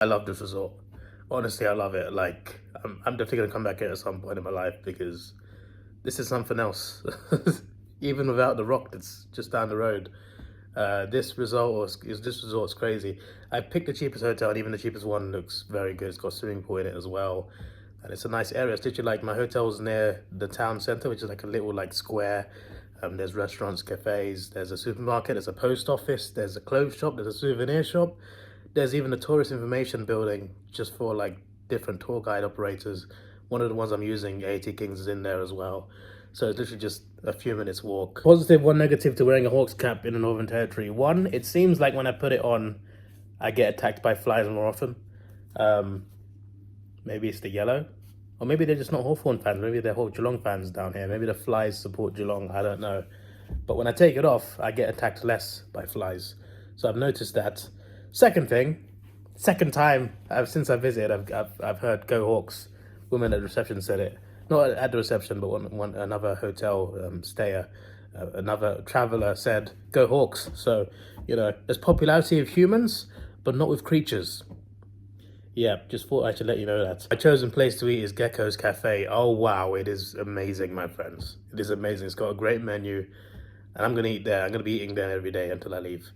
I love this resort. Honestly, I love it. Like, I'm definitely gonna come back here at some point in my life because this is something else. Even without the rock that's just down the road, this resort's crazy. I picked the cheapest hotel, and even the cheapest one looks very good. It's got a swimming pool in it as well, and it's a nice area. It's literally like my hotel's near the town center, which is like a little like square. There's restaurants, cafes, there's a supermarket, there's a post office, there's a clothes shop, there's a souvenir shop. There's even a tourist information building just for like different tour guide operators. One of the ones I'm using, 80 Kings, is in there as well. So it's literally just a few minutes walk. Positive, one negative to wearing a Hawks cap in the Northern Territory. One, it seems like when I put it on, I get attacked by flies more often. Maybe it's the yellow. Or maybe they're just not Hawthorn fans. Maybe they're Geelong fans down here. Maybe the flies support Geelong. I don't know. But when I take it off, I get attacked less by flies. So I've noticed that. Second thing, second time since I visited, I've heard Go Hawks. Women at the reception said it. Not at the reception, but another hotel stayer, another traveller said, Go Hawks. So, you know, there's popularity of humans, but not with creatures. Yeah, just thought I should let you know that. My chosen place to eat is Gecko's Cafe. Oh, wow, it is amazing, my friends. It is amazing. It's got a great menu, and I'm going to eat there. I'm going to be eating there every day until I leave,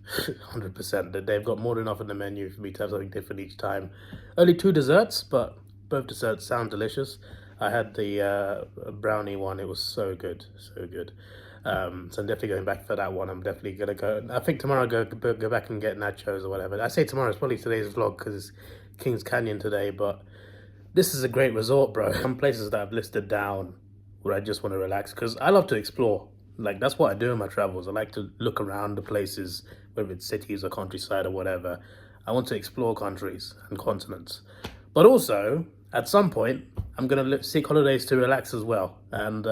100%. They've got more than enough on the menu for me to have something different each time. Only 2 desserts, but both desserts sound delicious. I had the brownie one. It was so good, so good. So I'm definitely going back for that one. I'm definitely going to go. I think tomorrow I'll go back and get nachos or whatever. I say tomorrow, it's probably today's vlog because it's Kings Canyon today, but this is a great resort, bro. Some places that I've listed down where I just want to relax because I love to explore. Like, that's what I do in my travels. I like to look around the places, whether it's cities or countryside or whatever. I want to explore countries and continents. But also, at some point, I'm going to seek holidays to relax as well. And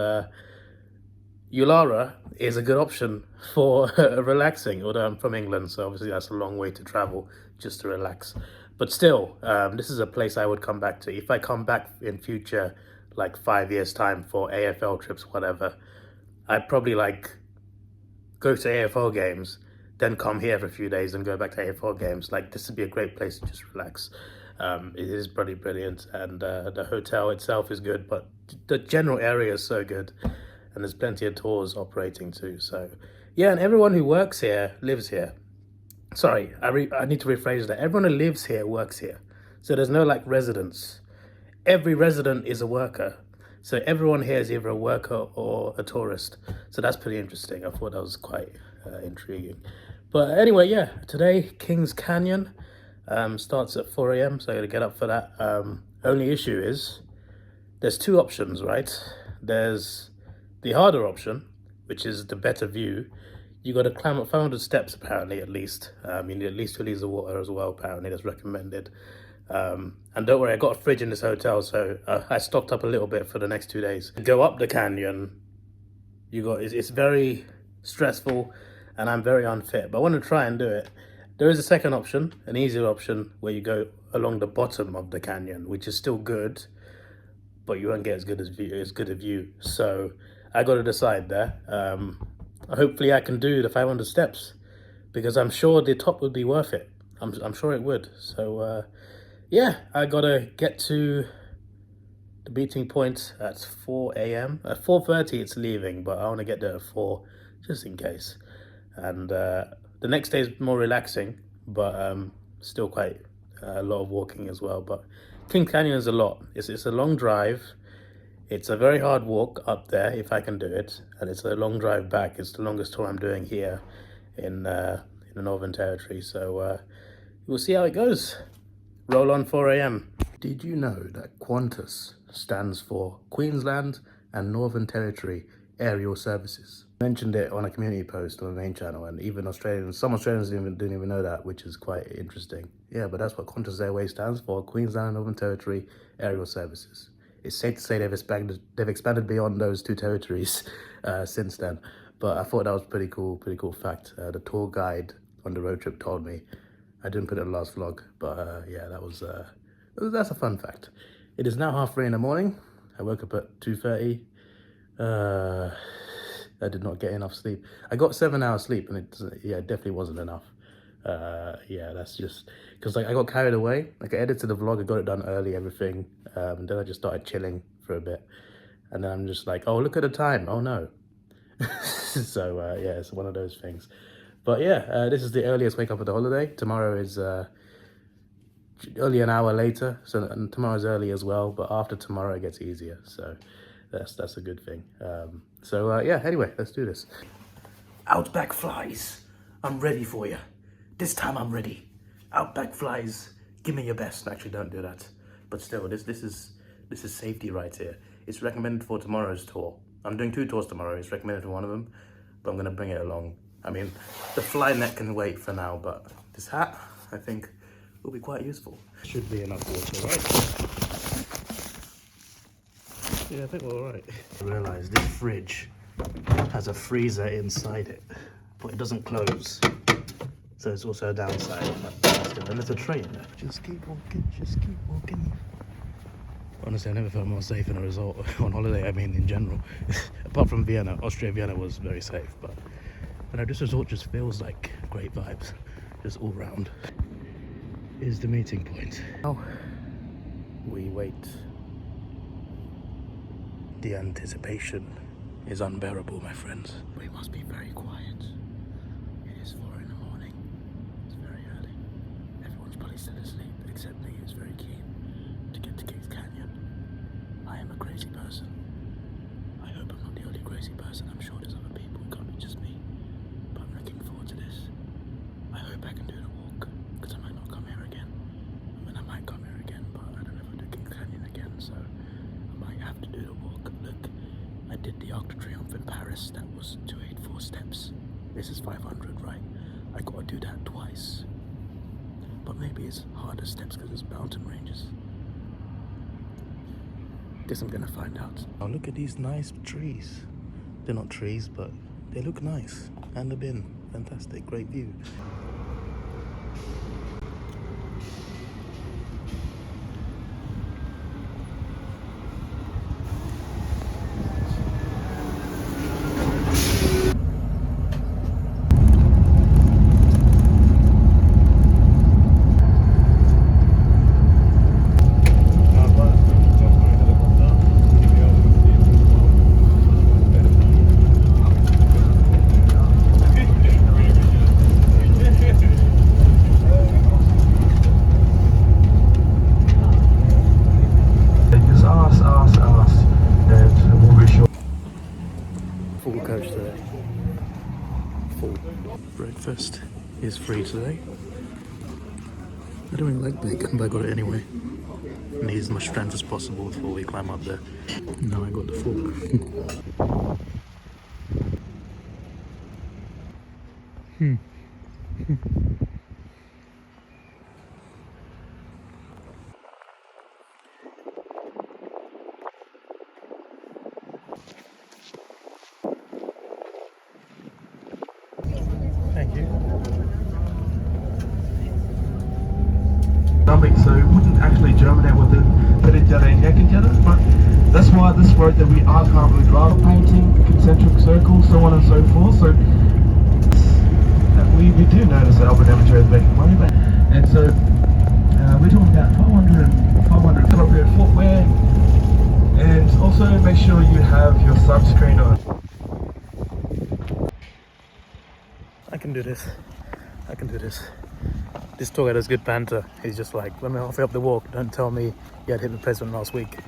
Ulara is a good option for relaxing, although I'm from England, so obviously that's a long way to travel just to relax. But still, this is a place I would come back to. If I come back in future, like 5 years' time for AFL trips, whatever, I'd probably like go to AFL games, then come here for a few days and go back to AFL games. Like, this would be a great place to just relax. It is pretty brilliant, and the hotel itself is good, but the general area is so good, and there's plenty of tours operating too. So yeah, and everyone who works here lives here. Sorry, I need to rephrase that. Everyone who lives here works here. So there's no like residents. Every resident is a worker. So everyone here is either a worker or a tourist. So that's pretty interesting. I thought that was quite intriguing. But anyway, yeah, today, Kings Canyon starts at 4 a.m. So I gotta get up for that. Only issue is there's 2 options, right? There's the harder option, which is the better view. You got to climb up 500 steps, apparently, at least. You need at least 2 liters of water as well, apparently. That's recommended. And don't worry, I got a fridge in this hotel, so I stocked up a little bit for the next 2 days. Go up the canyon, it's very stressful, and I'm very unfit, but I want to try and do it. There is a second option, an easier option, where you go along the bottom of the canyon, which is still good, but you won't get as good a view. So I got to decide there. Hopefully I can do the 500 steps because I'm sure the top would be worth it. I'm sure it would. So yeah, I gotta get to the meeting point at 4 a.m. At 4:30 it's leaving, but I want to get there at 4 just in case. And the next day is more relaxing, but still quite a lot of walking as well. But King Canyon is a lot. It's a long drive. It's a very hard walk up there if I can do it, and it's a long drive back. It's the longest tour I'm doing here in the Northern Territory. So we'll see how it goes. Roll on 4 a.m. Did you know that Qantas stands for Queensland and Northern Territory Aerial Services? I mentioned it on a community post on the main channel, and even some Australians didn't even know that, which is quite interesting. Yeah, but that's what Qantas Airways stands for, Queensland and Northern Territory Aerial Services. It's safe to say they've expanded beyond those 2 territories since then. But I thought that was pretty cool fact. The tour guide on the road trip told me. I didn't put it in the last vlog, but yeah, that's a fun fact. It is now 3:30 in the morning. I woke up at 2:30. I did not get enough sleep. I got 7 hours sleep, and it definitely wasn't enough. Yeah, that's just because like I got carried away. Like I edited the vlog, I got it done early, everything. Then I just started chilling for a bit, and then I'm just like, oh, look at the time. Oh no. So yeah, it's one of those things. But yeah, this is the earliest wake up of the holiday. Tomorrow is only an hour later, so and tomorrow's early as well. But after tomorrow, it gets easier. So that's a good thing. So yeah. Anyway, let's do this. Outback flies. I'm ready for you. This time I'm ready. Outback flies. Give me your best. Actually, don't do that. But still, this is safety right here. It's recommended for tomorrow's tour. I'm doing 2 tours tomorrow. It's recommended for one of them, but I'm gonna bring it along. I mean, the fly net can wait for now, but this hat, I think, will be quite useful. Should be enough water, right? Yeah, I think we're all right. I realized this fridge has a freezer inside it, but it doesn't close. So it's also a downside. And there's a tray in there. Just keep walking, just keep walking. Honestly, I never felt more safe in a resort on holiday. I mean, in general. Apart from Vienna, Austria, Vienna was very safe. But you know, this resort just feels like great vibes, just all round. Here's the meeting point. Now we wait. The anticipation is unbearable, my friends. We must be very quiet. It is 4 in the morning. It's very early. Everyone's probably still asleep, except me, who's very keen to get to Kings Canyon. I am a crazy person. I hope I'm not the only crazy person. I'm sure there's other people. It can't be just me. But I'm looking forward to this. I hope I can do the walk, because I might not come here again. I mean, I might come here again, but I don't know if I'll do Kings Canyon again, so I might have to do the walk. Look, I did the Arc de Triomphe in Paris. That was 284 steps. This is 500, right? I gotta do that twice. But maybe it's harder steps because it's mountain ranges. Guess I'm gonna find out. Oh, look at these nice trees. They're not trees, but they look nice. And the bin, fantastic, great view. Full coach today. Full. Breakfast is free today. I don't really like bacon, but I got it anyway. Need as much strength as possible before we climb up there. Now I got the fork. Thank you. So it wouldn't actually germinate with it, but it but that's why this road that we are currently driving, painting, concentric circles, so on and so forth. So we do notice that Albert Amateur is making money, but and so we're talking about 500 appropriate footwear, and also make sure you have your sunscreen on. I can do this. I can do this. This tour guide has good banter. He's just like, when we're halfway up the walk, don't tell me you had hip replacement last week.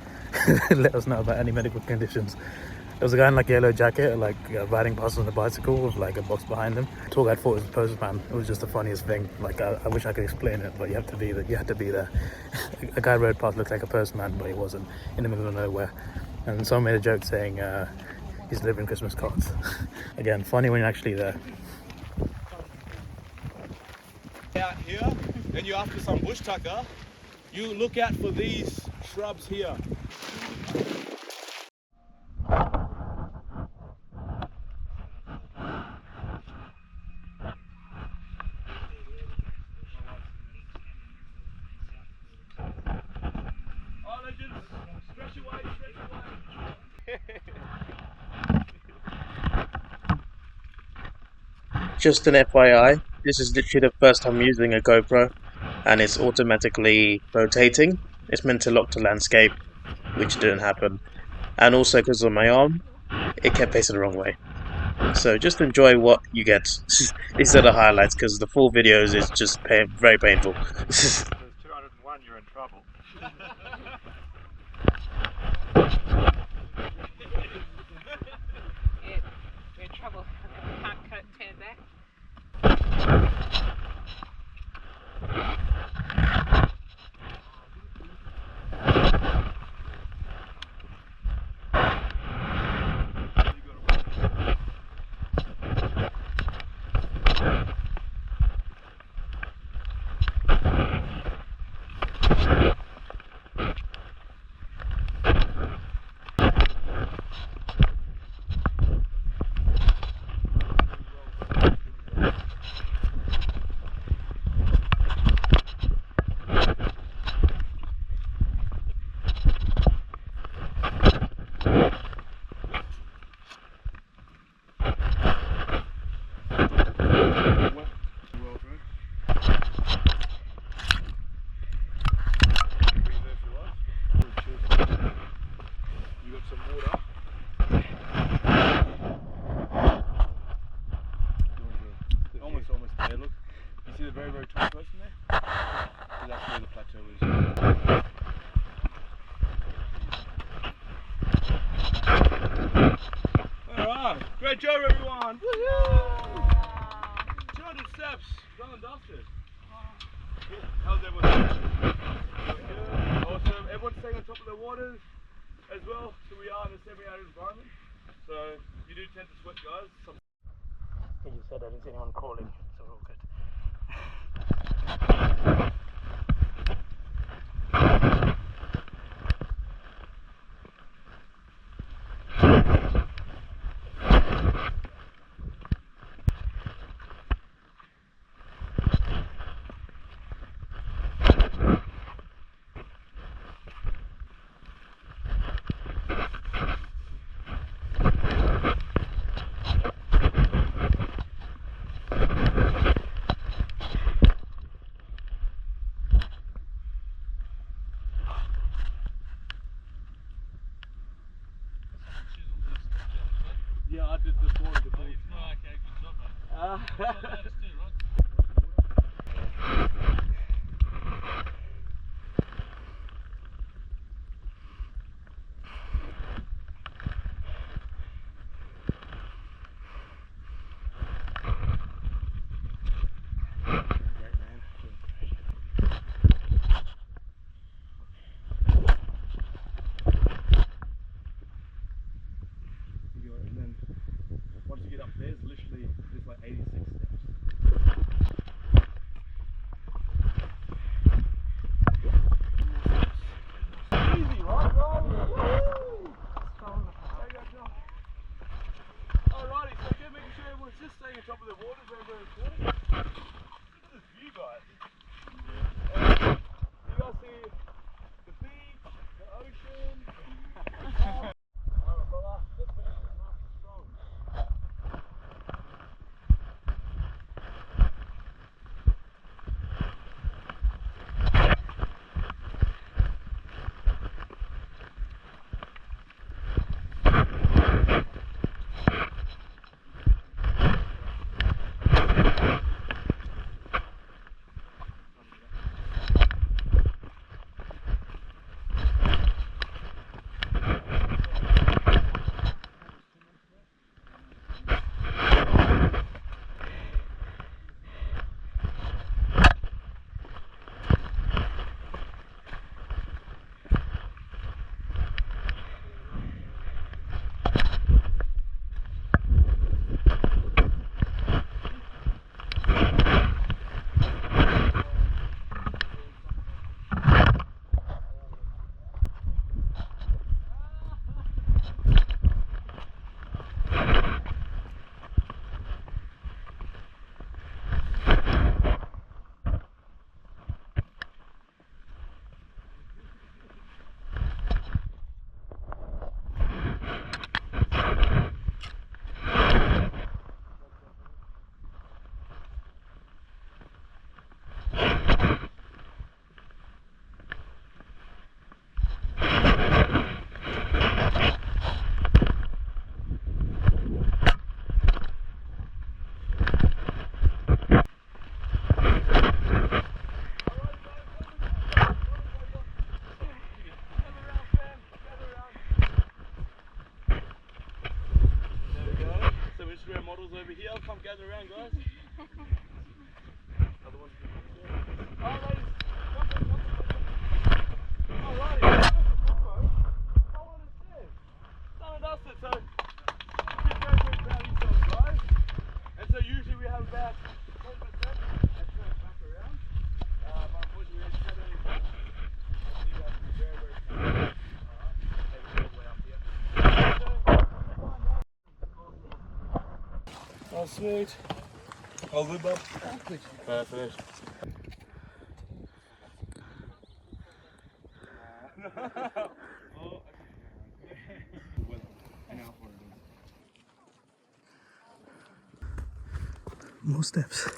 Let us know about any medical conditions. There was a guy in like a yellow jacket, like riding past on a bicycle with like a box behind him. The tour guide thought it was a postman. It was just the funniest thing. Like I wish I could explain it, but you have to be there. You had to be there. A guy rode past, looked like a postman, but he wasn't, in the middle of nowhere. And someone made a joke saying he's delivering Christmas cards. Again, funny when you're actually there. Out here, and you're after some bush tucker, you look out for these shrubs here. Oh, legends, stretch away, stretch away. Just an FYI, this is literally the first time using a GoPro, and it's automatically rotating. It's meant to lock to landscape, which didn't happen. And also because of my arm, it kept facing the wrong way. So just enjoy what you get. These are the highlights, because the full videos is just very painful. There's 201, you're in trouble. Yeah, we're in trouble. Can't turn back. You got some water. Almost there, look. You see the very, very top person there? So that's where the plateau is. Alright, great job everyone! Woohoo! 200 steps, done and dusted. How's everyone doing? Awesome, everyone's staying on top of the waters as well, so we are in a semi-arid environment. So you do tend to sweat, guys. You said I didn't see anyone calling, so we're all good. Yeah, I did this morning before. Okay, good job, mate. And then once you get up there, it's literally like 86 steps. over here. Come gather around, guys. Other ones. Oh, ladies. Alrighty. How on is this? Done and dusted. So, keep very, very proud of yourselves, guys. And so, usually we have about 20%. Let's turn it back around. But unfortunately, we had only so you have to be very, very proud. Alright. All the way up here. Oh, sweet. All good, Bob? Perfect. More steps.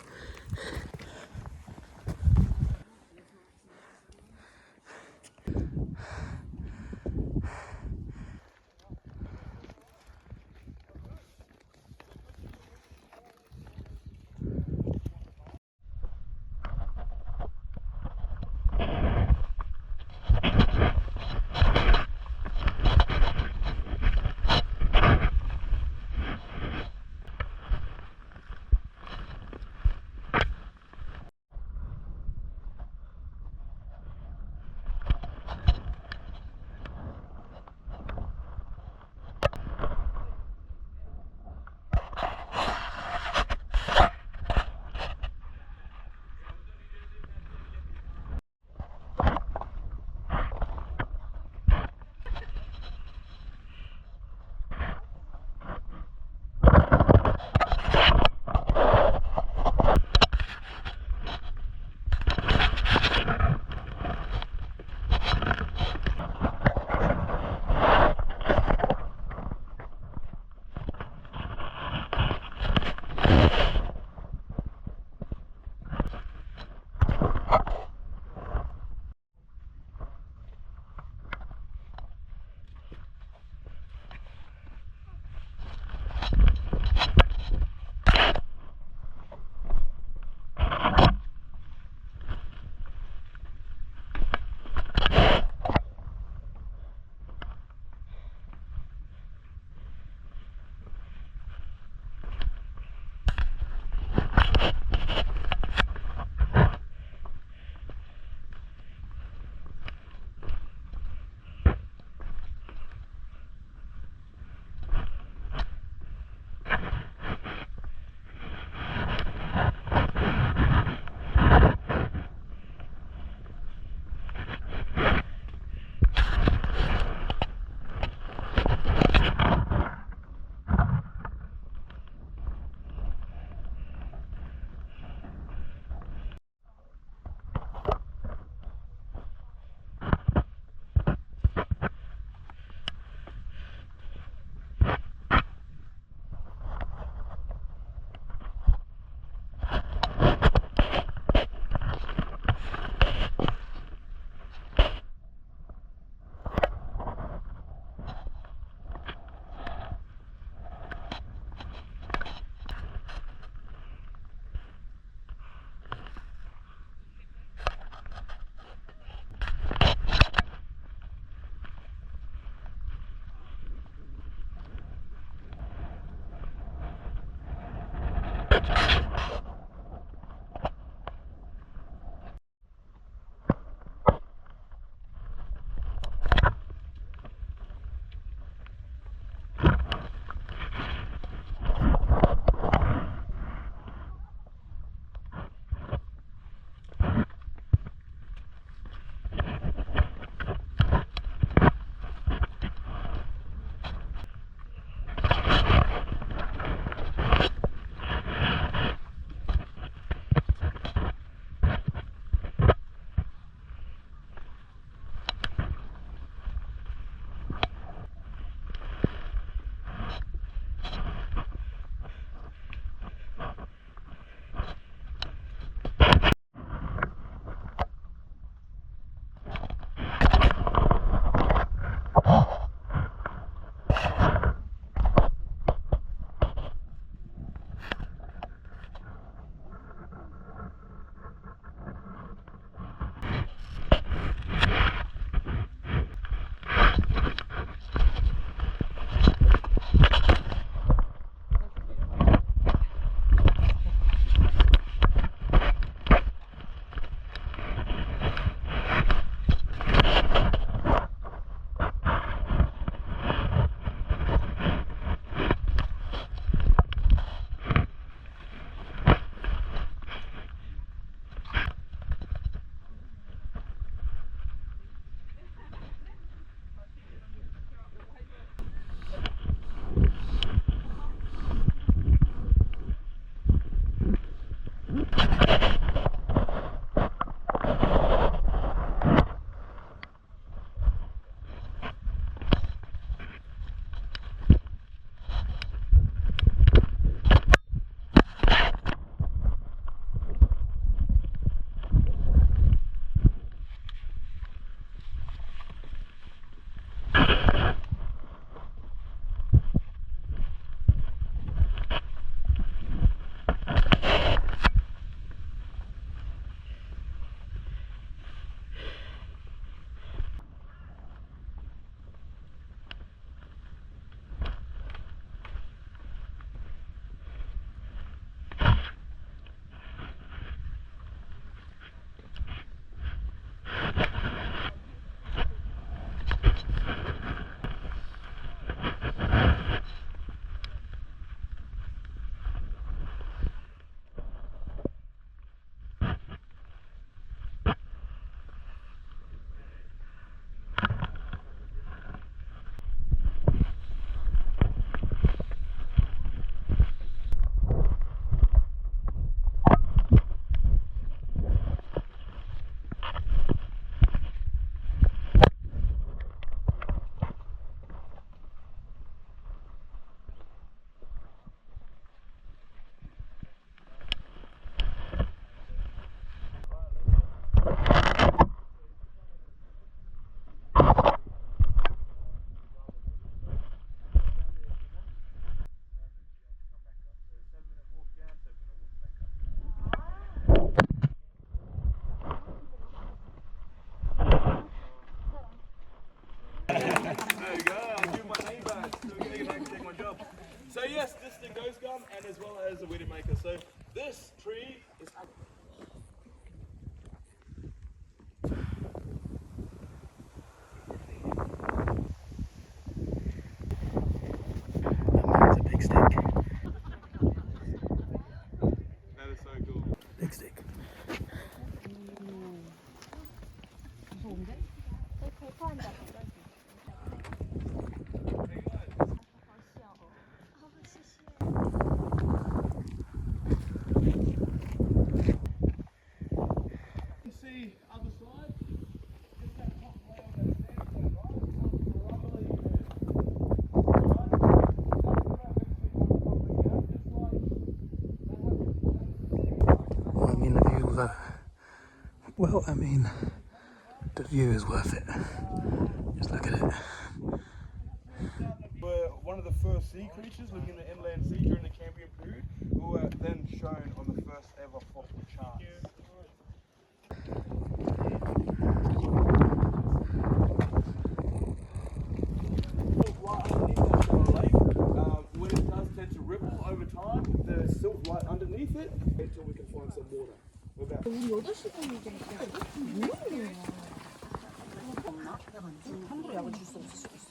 yes, this is the ghost gun and as well as the VideoMaker. So this tree is That's a big stick. that is so cool. Big stick. You see other side? Just that top layer that's there, Well, I mean, the view, well, I mean, the view is worth it. Just look at it. We're one of the first sea creatures living in the inland sea during the Cambrian period, who were then shown on the first ever fossil charts. Right underneath that sort of lake, when it does tend to ripple over time, there's silt right underneath it until we can find some water. We're about 우리 8시간이 좀 뭐야? 함부로 약을 줄 수 없을 수도 있어.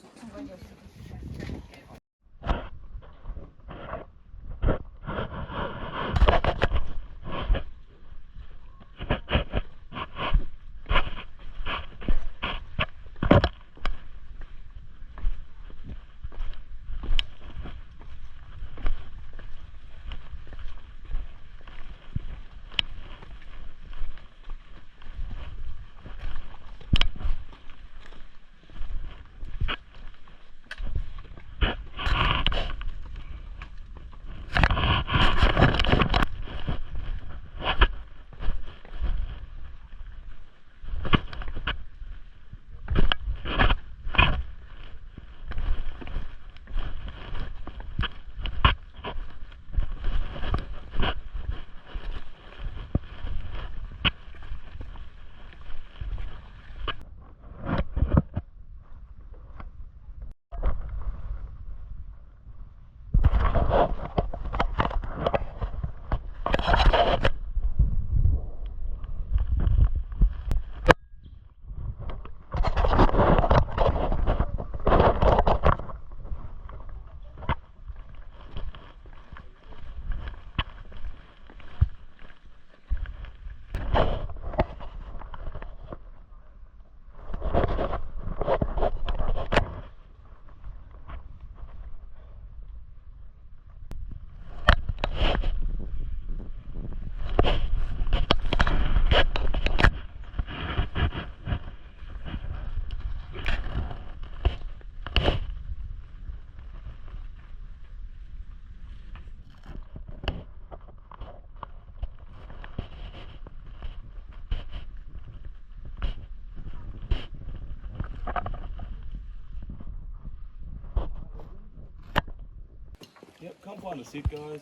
Yep, come find a seat, guys.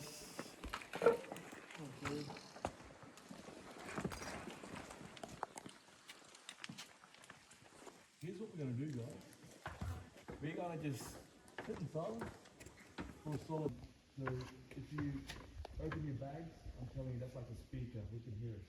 Here's what we're going to do, guys. We're going to just sit in silence for a solid. So if you open your bags, I'm telling you, that's like a speaker. We can hear it.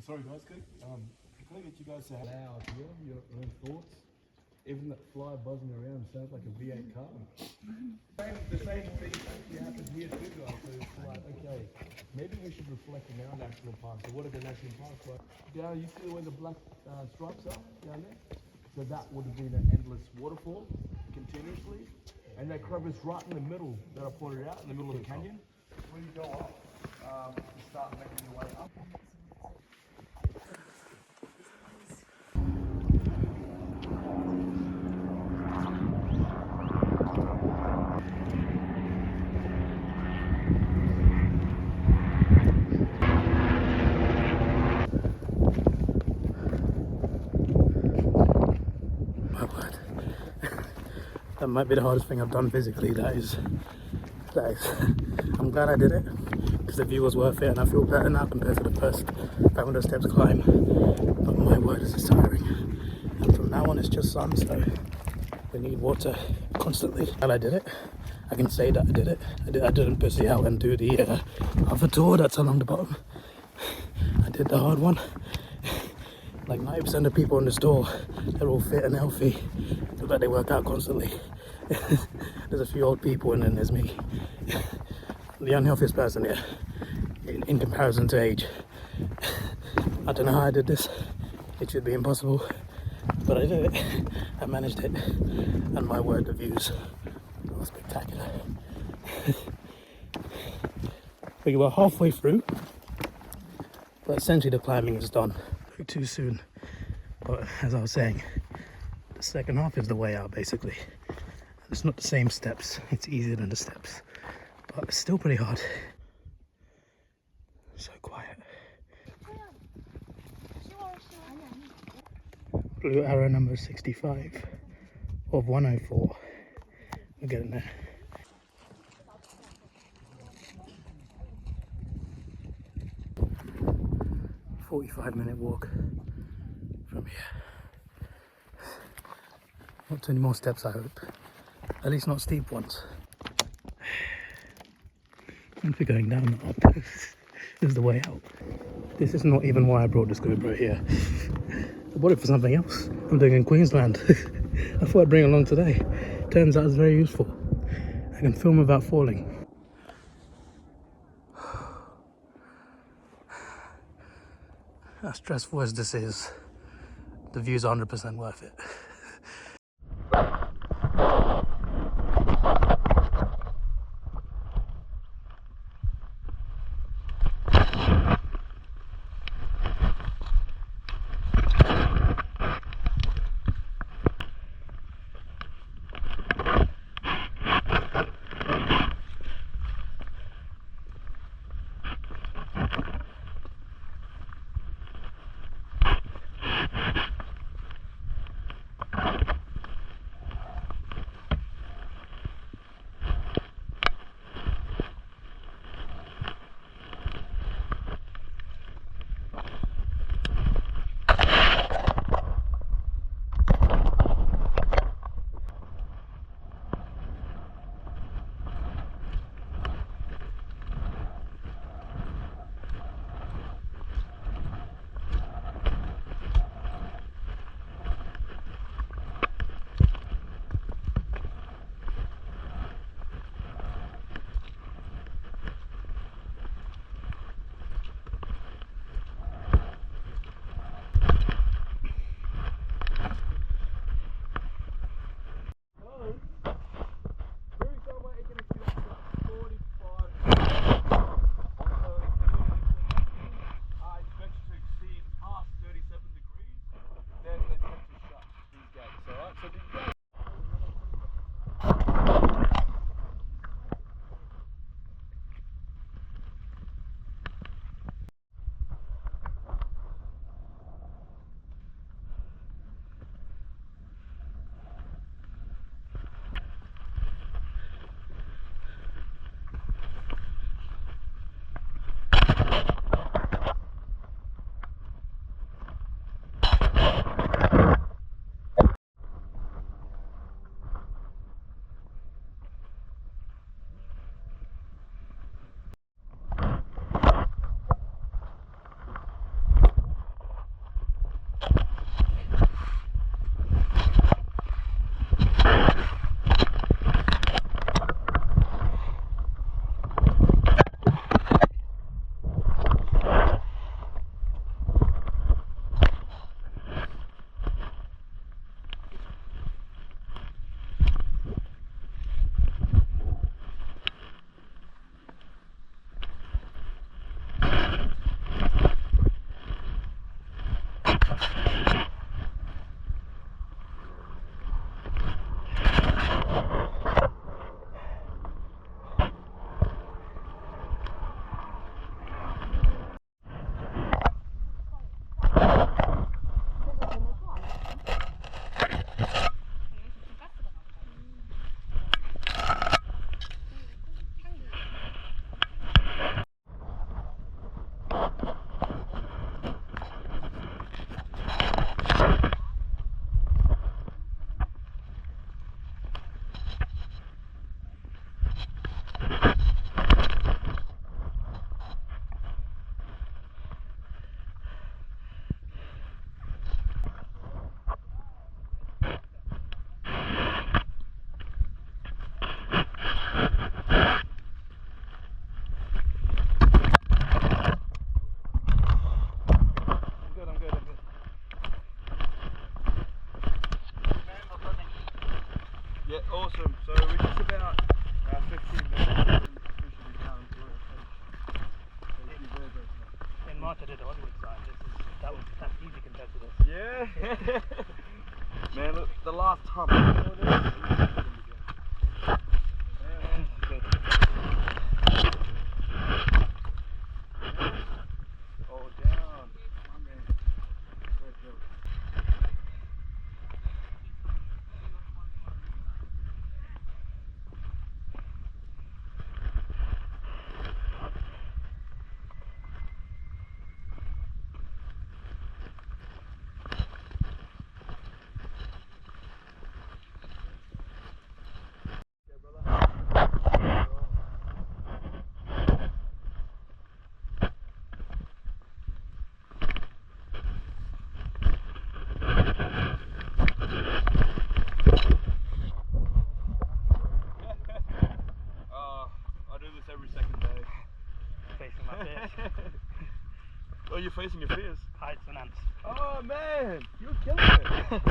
Sorry guys, can I get you guys to have loud here, your own thoughts? Even that fly buzzing around sounds like a V8 car. The same thing actually happens here too, guys. So it's like, okay, maybe we should reflect on our national parks. So what are the national parks like? Down, you see where the black stripes are down there? So that would have been an endless waterfall continuously. And that crevice right in the middle that I pointed out, in the middle of the canyon, when you go up, you start making your way up. My word. That might be the hardest thing I've done physically. That is, I'm glad I did it because the view was worth it and I feel better now compared to the first 500 steps climb. But my word, is it's tiring. And from now on it's just sun, so we need water constantly. And I did it. I can say that I did it. I didn't pussy out and do the other tour that's along the bottom. I did the hard one. Like 90% of people in the store, they're all fit and healthy. Look like they work out constantly. There's a few old people and then there's me. The unhealthiest person here in comparison to age. I don't know how I did this. It should be impossible. But I did it. I managed it. And my word, the views are spectacular. We were halfway through. But essentially the climbing is done. Too soon, but as I was saying, the second half is the way out basically. It's not the same steps, it's easier than the steps, but it's still pretty hard. So quiet. Blue arrow number 65 of 104. We're getting there. A 45-minute walk from here. Not too many more steps, I hope. At least not steep ones. If we're going down, not up. This is the way out. This is not even why I brought this GoPro here. I bought it for something else. I'm doing in Queensland. I thought I'd bring it along today. Turns out it's very useful. I can film without falling. As stressful as this is, the view's 100% worth it. Yeah, awesome. So we're just about 15 minutes. We should be down to it. Thank you very, very much. In March I did the Hollywood sign. That's easy compared to this. Yeah. Man, look, the last time I saw this. Good. Oh, down. My man. Great job. I do this every second day. Facing my fears. Oh, you're facing your fears? Heights and ants. Oh man, you're killing it.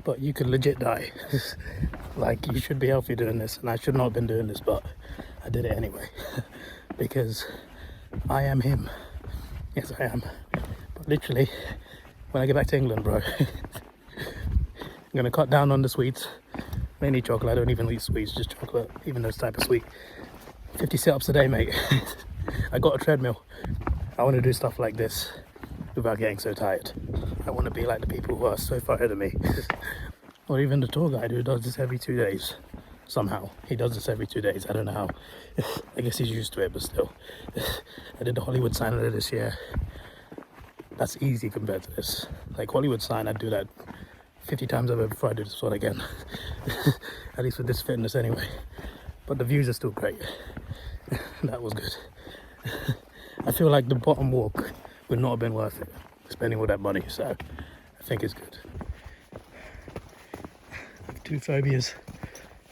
But you could legit die. Like, you should be healthy doing this, and I should not have been doing this, but I did it anyway. Because I am him. Yes, I am. But literally, when I get back to England, bro, I'm gonna cut down on the sweets. Mainly chocolate. I don't even eat sweets, just chocolate, even those type of sweet. 50 sit-ups a day, mate. I got a treadmill. I want to do stuff like this without getting so tired. I want to be like the people who are so far ahead of me. Or even the tour guide who does this every 2 days. Somehow. He does this every 2 days. I don't know how. I guess he's used to it, but still. I did the Hollywood sign earlier this year. That's easy compared to this. Like, Hollywood sign, I'd do that 50 times over before I do this one again. At least with this fitness anyway. But the views are still great. That was good. I feel like the bottom walk would not have been worth it, spending all that money, so I think it's good. Two phobias,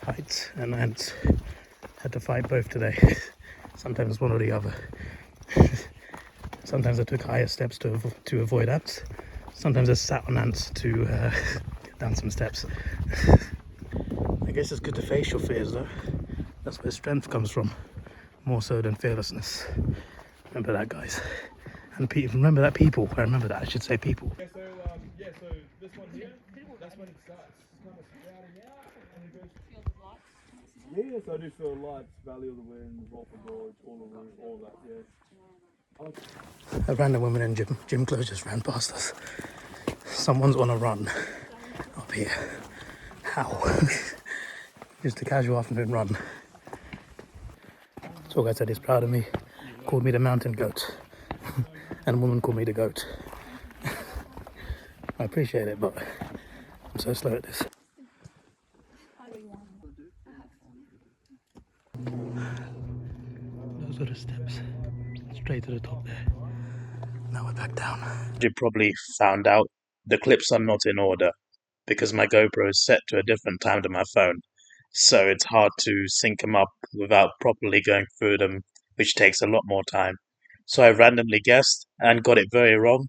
heights and ants. Had to fight both today. Sometimes one or the other. Sometimes I took higher steps to avoid ants. Sometimes I sat on ants to get down some steps. I guess it's good to face your fears though. That's where strength comes from, more so than fearlessness. Remember that, guys. And remember that, people. I remember that, I should say people. Yeah, so Yeah, so this one here, that's when it starts kind of sprouting out and it goes. Yeah, so I do field lights, Valley of the Winds, Walford Gorge, all that, yeah. A random woman in gym clothes just ran past us. Someone's on a run up here. How? Just a casual afternoon run. So guy said he's proud of me. Called me the mountain goat. And a woman called me the goat. I appreciate it, but I'm so slow at this. Those are the steps. Straight to the top there. Now we're back down. You probably found out the clips are not in order because my GoPro is set to a different time to my phone. So it's hard to sync them up without properly going through them, which takes a lot more time. So I randomly guessed and got it very wrong.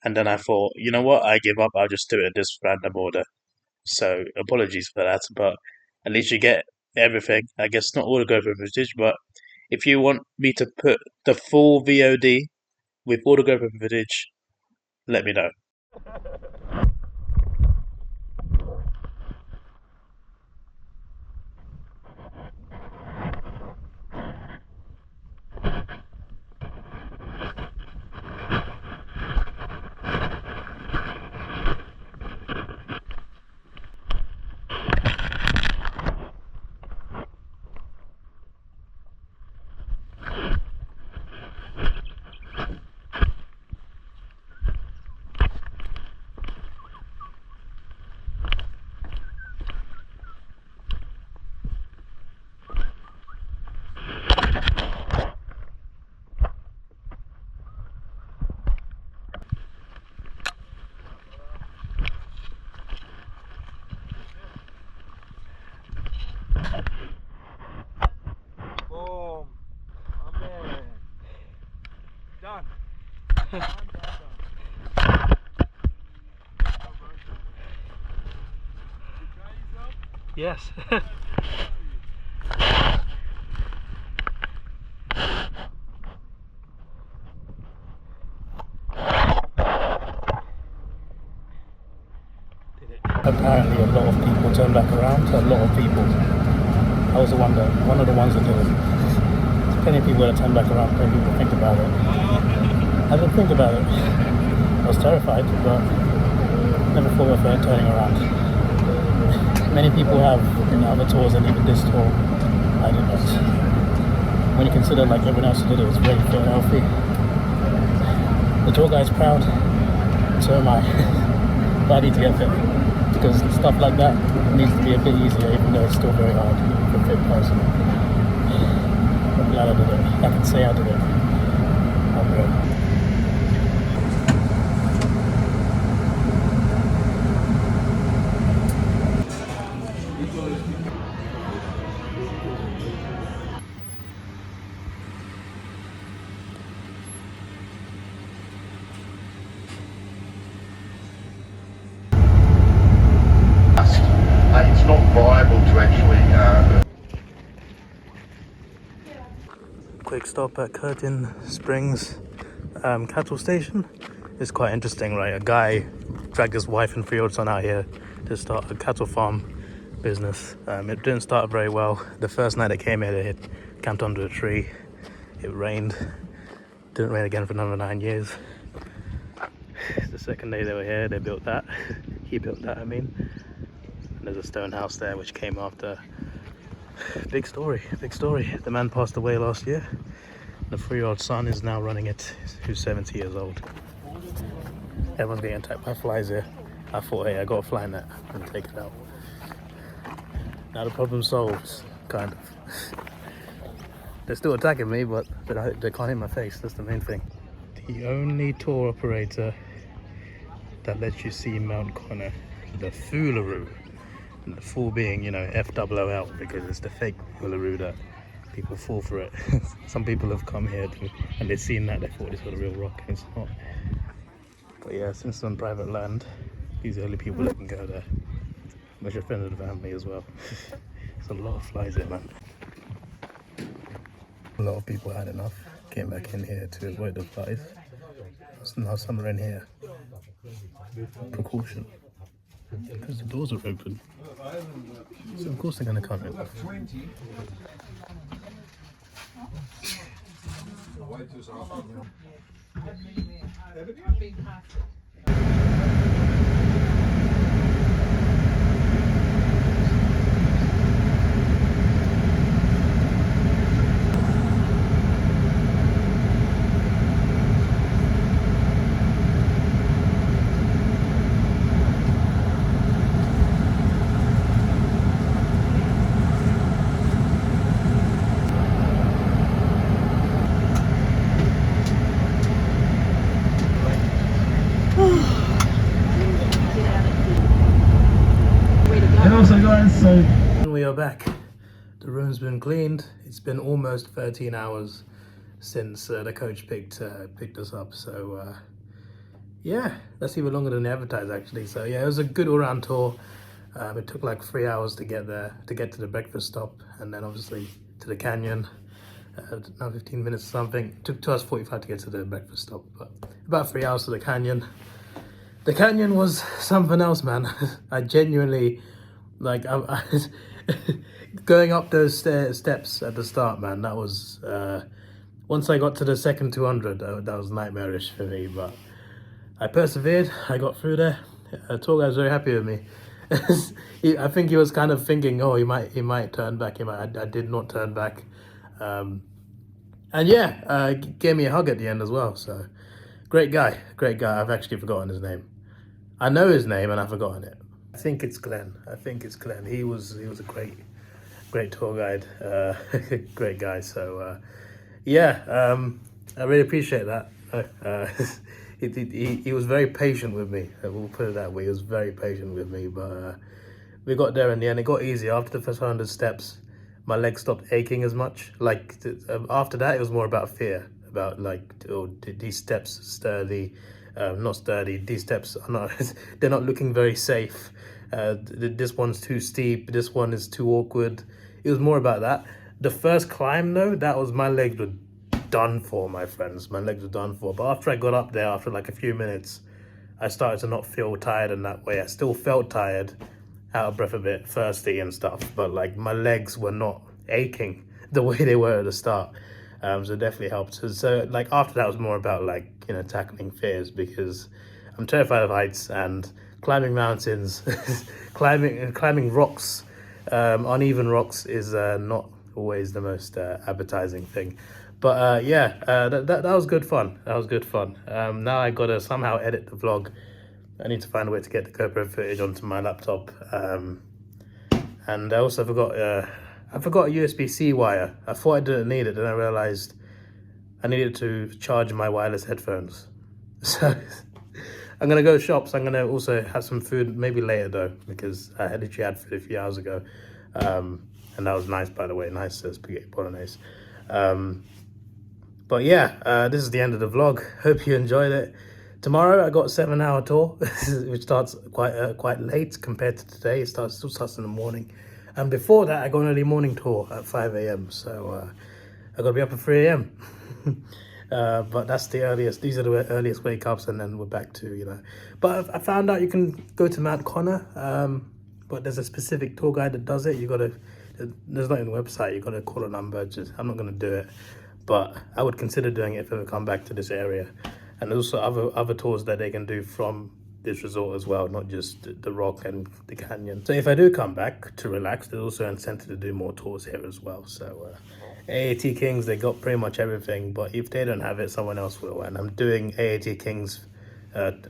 And then I thought, you know what, I give up, I'll just do it in this random order. So apologies for that, but at least you get everything. I guess not all the GoPro footage, but if you want me to put the full VOD with all the GoPro footage, let me know. Boom. Amen. Done. Done. Yes. Apparently a lot of people turned back around. A lot of people. I was one of the ones that did it. There's plenty of people that turned back around. Plenty of people think about it. I didn't think about it. I was terrified, but never thought of turning around. Many people have in other tours and even this tour. I did not. When you consider like everyone else who did it was very fit and healthy. The tour guide's proud, so am I. But I need to get fit. Because stuff like that needs to be a bit easier, even though it's still very hard for a fit person. I'm glad I did it. I can say I did it. I'm good. It's not viable to actually Quick stop at Curtin Springs cattle station. It's quite interesting, right? A guy dragged his wife and 3-year-old son out here to start a cattle farm business. It didn't start very well. The first night they came here, they had camped under a tree. It rained. Didn't rain again for another 9 years. The second day they were here, they built that. He built that, I mean. And there's a stone house there which came after. Big story, big story. The man passed away last year. The 3-year-old son is now running it, who's 70 years old. Everyone's getting attacked by flies here. I thought, hey, I got a fly net and take it out. Now the problem solved, kind of. They're still attacking me, but they can't hit my face, that's the main thing. The only tour operator that lets you see Mount Connor, the Foolaroo. And the full being, you know, FOOL, because it's the fake Uluru that people fall for it. Some people have come here and they've seen that, they thought this was a real rock, and it's not. But yeah, since it's on private land, these are the only people that can go there. Which are friends of the family as well. There's a lot of flies here, man. A lot of people had enough, came back in here to avoid the flies. Now some are in here. precaution. Because the doors are open. So of course they're going to come in. And also guys, so We are back. The room's been cleaned. It's been almost 13 hours since the coach picked us up. So yeah, that's even longer than the advertised actually. So yeah, it was a good all-round tour. It took like 3 hours to get there, to get to the breakfast stop, and then obviously to the canyon. Now 15 minutes or something. It took us 45 to get to the breakfast stop, but about 3 hours to the canyon. The canyon was something else, man. I genuinely, like, I going up those steps at the start, man, that was, once I got to the second 200, that was nightmarish for me, but I persevered, I got through there. Tour guy was very happy with me. I think he was kind of thinking, oh, he might turn back. I did not turn back. And yeah, gave me a hug at the end as well, so great guy. I've actually forgotten his name. I know his name and I've forgotten it. I think it's Glenn. He was a great tour guide, great guy. So yeah, I really appreciate that. He was very patient with me. We'll put it that way. He was very patient with me, but we got there in the end. It got easier after the first 100 steps. My legs stopped aching as much. Like after that, it was more about fear, about like, oh, these steps sturdy. Not sturdy. These steps are not. They're not looking very safe. This one's too steep. This one is too awkward. It was more about that. The first climb, though, my legs were done for, my friends. My legs were done for. But after I got up there, after like a few minutes, I started to not feel tired in that way. I still felt tired, out of breath a bit, thirsty and stuff. But like my legs were not aching the way they were at the start. So it definitely helped. So like after that was more about like, you know, tackling fears, because I'm terrified of heights, and climbing mountains, climbing rocks, uneven rocks is not always the most appetizing thing. But yeah, that was good fun. Now I gotta somehow edit the vlog. I need to find a way to get the GoPro footage onto my laptop. And I also forgot a USB-C wire. I thought I didn't need it, then I realized I needed to charge my wireless headphones. So I'm gonna go shops. I'm gonna also have some food, maybe later though, because I literally had food a few hours ago. And that was nice, by the way, nice spaghetti bolognese. But yeah, this is the end of the vlog. Hope you enjoyed it. Tomorrow I got a 7-hour tour, which starts quite late compared to today. It still starts in the morning. And before that, I got an early morning tour at 5 a.m. So I got to be up at 3 a.m. But that's the earliest. These are the earliest wake ups, and then we're back to, you know. But I found out you can go to Mount Connor, but there's a specific tour guide that does it. There's not in the website. You got to call a number. I'm not going to do it, but I would consider doing it if I ever come back to this area. And there's also other tours that they can do from this resort as well, not just the rock and the canyon. So if I do come back to relax, there's also an incentive to do more tours here as well. So AAT Kings, they got pretty much everything, but if they don't have it, someone else will. And I'm doing AAT Kings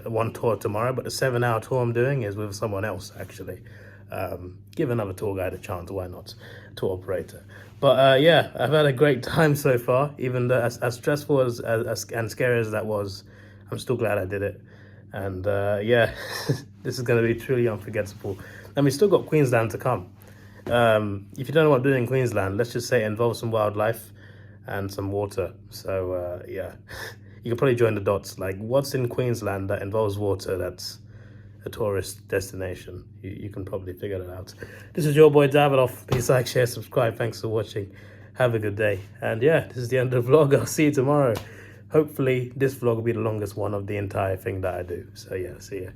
one tour tomorrow, but the 7-hour tour I'm doing is with someone else actually. Give another tour guide a chance, why not? Tour operator. But yeah, I've had a great time so far, even though as stressful and scary as that was, I'm still glad I did it. And yeah, this is going to be truly unforgettable. And we still got Queensland to come. If you don't know what I'm doing in Queensland, let's just say it involves some wildlife and some water. So yeah, you can probably join the dots. Like, what's in Queensland that involves water that's a tourist destination? You can probably figure that out. This is your boy Davidoff. Please like, share, subscribe. Thanks for watching. Have a good day. And yeah, this is the end of the vlog. I'll see you tomorrow. hopefully this vlog will be the longest one of the entire thing that I do. So yeah, see ya.